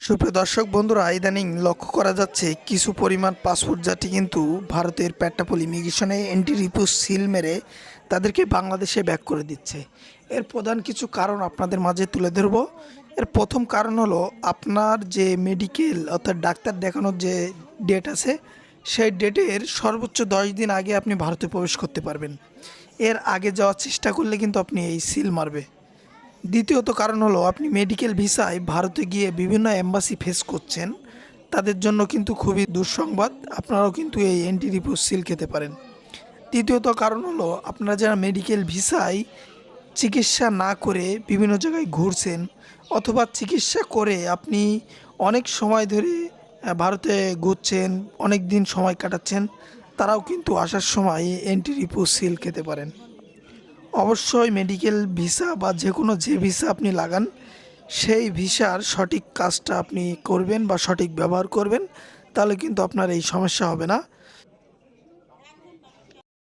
সুপ্রিয় দর্শক বন্ধুরা, ইদানিং লক্ষ্য করা যাচ্ছে কিছু পরিমাণ পাসপোর্ট যাত্রী কিন্তু ভারতের পেট্টাপোল ইমিগ্রেশনে এন্ট্রি রিপোর্ট সিল মেরে তাদেরকে বাংলাদেশে ব্যাক করে দিচ্ছে। এর প্রধান কিছু কারণ আপনাদের মাঝে তুলে ধরব। এর প্রথম কারণ হলো আপনার যে মেডিকেল অর্থাৎ ডাক্তার দেখানোর যে ডেট আছে, সেই ডেটের সর্বোচ্চ 10 দিন আগে আপনি ভারতে প্রবেশ করতে পারবেন। এর আগে যাওয়ার চেষ্টা করলে কিন্তু আপনি এই সিল মারবে। দ্বিতীয়ত কারণ হলো আপনি মেডিকেল ভিসায় ভারতে গিয়ে বিভিন্ন এম্বাসি ফেস করছেন, তাদের জন্য কিন্তু খুবই দুঃসংবাদ, আপনারাও কিন্তু এই এন্ট্রি রিপোর্ট সিল খেতে পারেন। তৃতীয়ত কারণ হলো আপনারা যারা মেডিকেল ভিসায় চিকিৎসা না করে বিভিন্ন জায়গায় ঘুরছেন, অথবা চিকিৎসা করে আপনি অনেক সময় ধরে ভারতে ঘুরছেন, অনেক দিন সময় কাটাচ্ছেন, তারাও কিন্তু আসার সময় এন্ট্রি রিপোর্ট সিল খেতে পারেন। অবশ্যই মেডিকেল ভিসা বা যে কোনো যে ভিসা আপনি লাগান, সেই ভিসার সঠিক কাজটা আপনি করবেন বা সঠিক ব্যবহার করবেন, তাহলে কিন্তু আপনার এই সমস্যা হবে না।